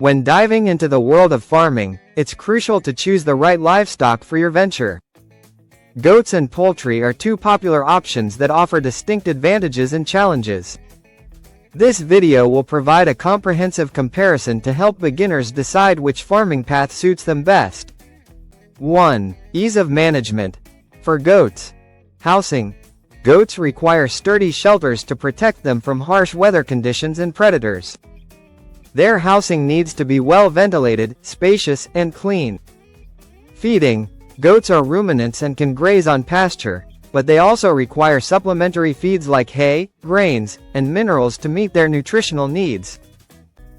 When diving into the world of farming, it's crucial to choose the right livestock for your venture. Goats and poultry are two popular options that offer distinct advantages and challenges. This video will provide a comprehensive comparison to help beginners decide which farming path suits them best. 1. Ease of management. For goats. Housing. Goats require sturdy shelters to protect them from harsh weather conditions and predators. Their housing needs to be well ventilated, spacious, and clean. Feeding. Goats are ruminants and can graze on pasture, but they also require supplementary feeds like hay, grains, and minerals to meet their nutritional needs.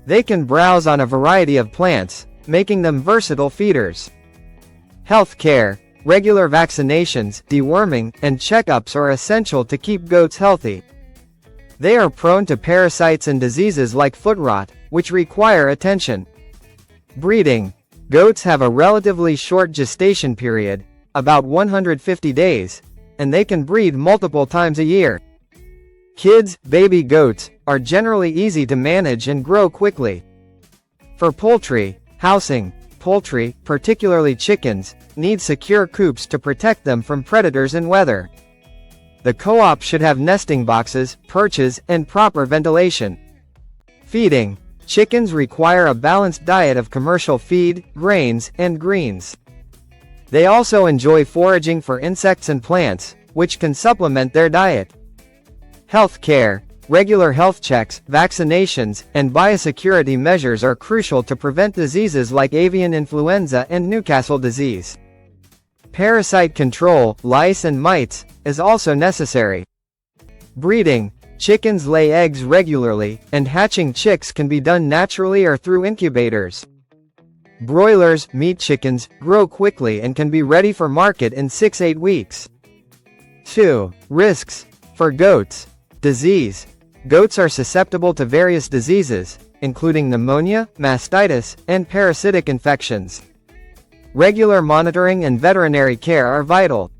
They can browse on a variety of plants, making them versatile feeders. Health care. Regular vaccinations, deworming, and checkups are essential to keep goats healthy. They are prone to parasites and diseases like foot rot, which require attention. Breeding. Goats have a relatively short gestation period, about 150 days, and they can breed multiple times a year. Kids, baby goats, are generally easy to manage and grow quickly. For poultry. Housing. Poultry, particularly chickens, need secure coops to protect them from predators and weather. The co-op should have nesting boxes, perches, and proper ventilation. Feeding. Chickens require a balanced diet of commercial feed, grains, and greens. They also enjoy foraging for insects and plants, which can supplement their diet. Health care. Regular health checks, vaccinations, and biosecurity measures are crucial to prevent diseases like avian influenza and Newcastle disease. Parasite control, lice and mites, is also necessary. Breeding. Chickens lay eggs regularly, and hatching chicks can be done naturally or through incubators. Broilers, meat chickens, grow quickly and can be ready for market in 6-8 weeks. 2. Risks. For goats. Disease. Goats are susceptible to various diseases, including pneumonia, mastitis, and parasitic infections. Regular monitoring and veterinary care are vital.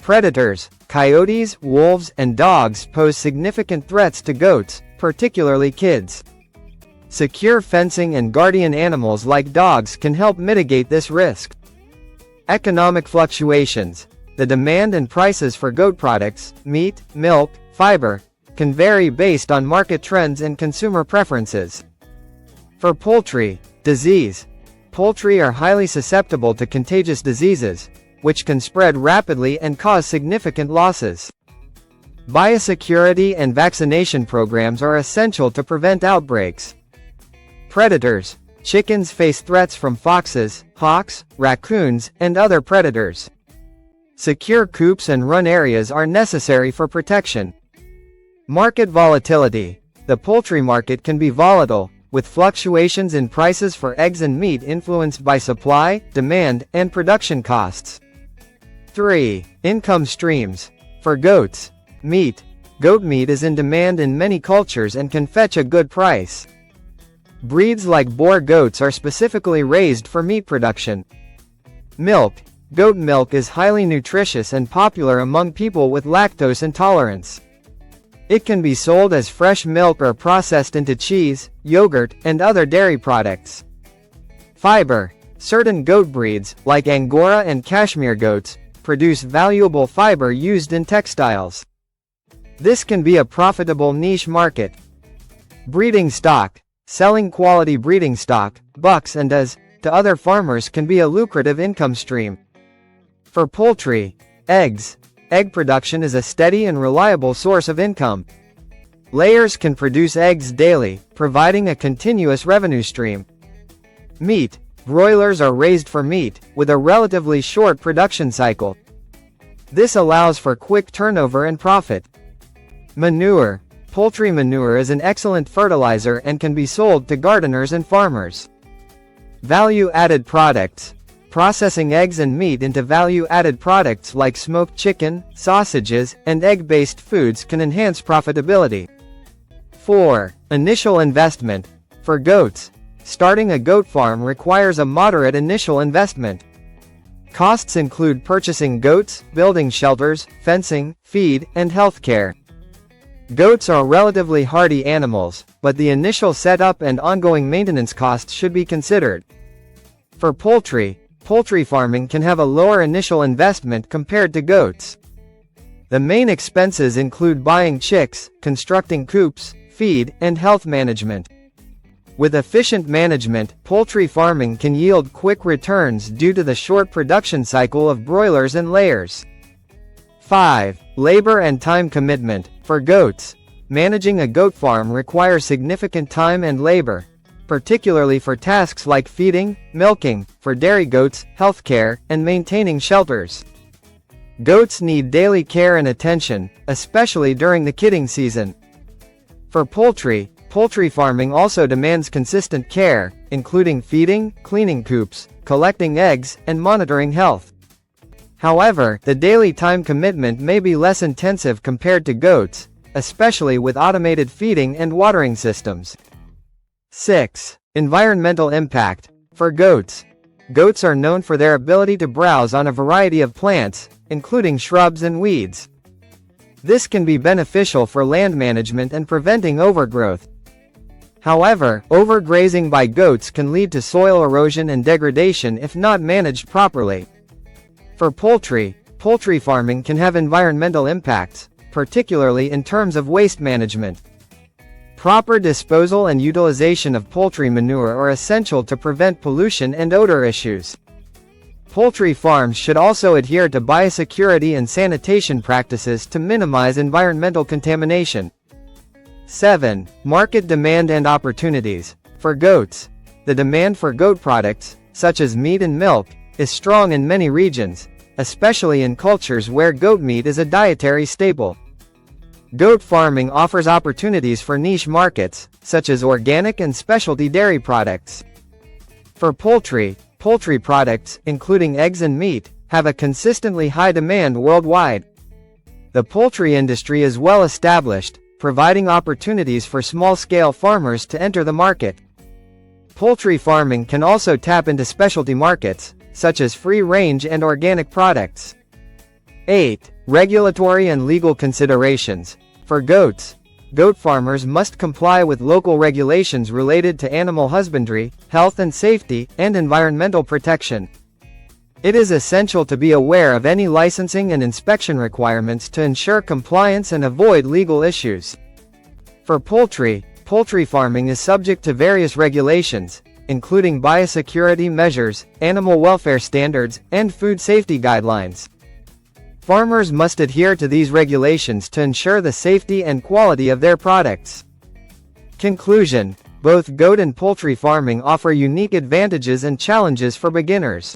Predators. Coyotes, wolves, and dogs pose significant threats to goats, particularly kids. Secure fencing and guardian animals like dogs can help mitigate this risk. Economic fluctuations. The demand and prices for goat products, meat, milk, fiber, can vary based on market trends and consumer preferences. For poultry. Disease. Poultry are highly susceptible to contagious diseases, which can spread rapidly and cause significant losses. Biosecurity and vaccination programs are essential to prevent outbreaks. Predators. Chickens face threats from foxes, hawks, raccoons, and other predators. Secure coops and run areas are necessary for protection. Market volatility. The poultry market can be volatile, with fluctuations in prices for eggs and meat influenced by supply, demand, and production costs. 3. Income streams. For goats. Meat. Goat meat is in demand in many cultures and can fetch a good price. Breeds like Boer goats are specifically raised for meat production. Milk. Goat milk is highly nutritious and popular among people with lactose intolerance. It can be sold as fresh milk or processed into cheese, yogurt, and other dairy products. Fiber. Certain goat breeds, like Angora and Kashmir goats, produce valuable fiber used in textiles. This can be a profitable niche market. Breeding stock. Selling quality breeding stock, bucks and does, to other farmers can be a lucrative income stream. For poultry. Eggs. Egg production is a steady and reliable source of income. Layers can produce eggs daily, providing a continuous revenue stream. Meat. Broilers are raised for meat, with a relatively short production cycle. This allows for quick turnover and profit. Manure. Poultry manure is an excellent fertilizer and can be sold to gardeners and farmers. Value-added products. Processing eggs and meat into value-added products like smoked chicken, sausages, and egg-based foods can enhance profitability. 4. Initial investment. For goats. Starting a goat farm requires a moderate initial investment. Costs include purchasing goats, building shelters, fencing, feed, and healthcare. Goats are relatively hardy animals, but the initial setup and ongoing maintenance costs should be considered. For poultry farming can have a lower initial investment compared to goats. The main expenses include buying chicks, constructing coops, feed, and health management. With efficient management, poultry farming can yield quick returns due to the short production cycle of broilers and layers. 5. Labor and time commitment. For goats, managing a goat farm requires significant time and labor, particularly for tasks like feeding, milking, for dairy goats, healthcare, and maintaining shelters. Goats need daily care and attention, especially during the kidding season. For poultry farming also demands consistent care, including feeding, cleaning coops, collecting eggs, and monitoring health. However, the daily time commitment may be less intensive compared to goats, especially with automated feeding and watering systems. 6. Environmental impact. For goats are known for their ability to browse on a variety of plants, including shrubs and weeds. This can be beneficial for land management and preventing overgrowth. However, overgrazing by goats can lead to soil erosion and degradation if not managed properly. For poultry farming can have environmental impacts, particularly in terms of waste management. Proper disposal and utilization of poultry manure are essential to prevent pollution and odor issues. Poultry farms should also adhere to biosecurity and sanitation practices to minimize environmental contamination. 7. Market demand and opportunities. For goats, the demand for goat products, such as meat and milk, is strong in many regions, especially in cultures where goat meat is a dietary staple. Goat farming offers opportunities for niche markets, such as organic and specialty dairy products. For poultry products, including eggs and meat, have a consistently high demand worldwide. The poultry industry is well established, providing opportunities for small-scale farmers to enter the market. Poultry farming can also tap into specialty markets, such as free-range and organic products. 8. Regulatory and legal considerations. For goat farmers must comply with local regulations related to animal husbandry, health and safety, and environmental protection. It is essential to be aware of any licensing and inspection requirements to ensure compliance and avoid legal issues. For poultry farming is subject to various regulations, including biosecurity measures, animal welfare standards, and food safety guidelines. Farmers must adhere to these regulations to ensure the safety and quality of their products. Conclusion: both goat and poultry farming offer unique advantages and challenges for beginners.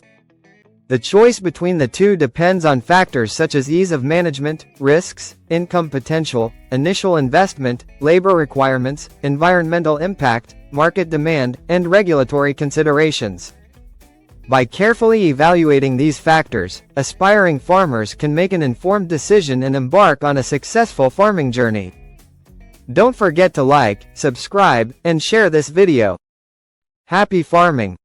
The choice between the two depends on factors such as ease of management, risks, income potential, initial investment, labor requirements, environmental impact, market demand, and regulatory considerations. By carefully evaluating these factors, aspiring farmers can make an informed decision and embark on a successful farming journey. Don't forget to like, subscribe, and share this video. Happy farming!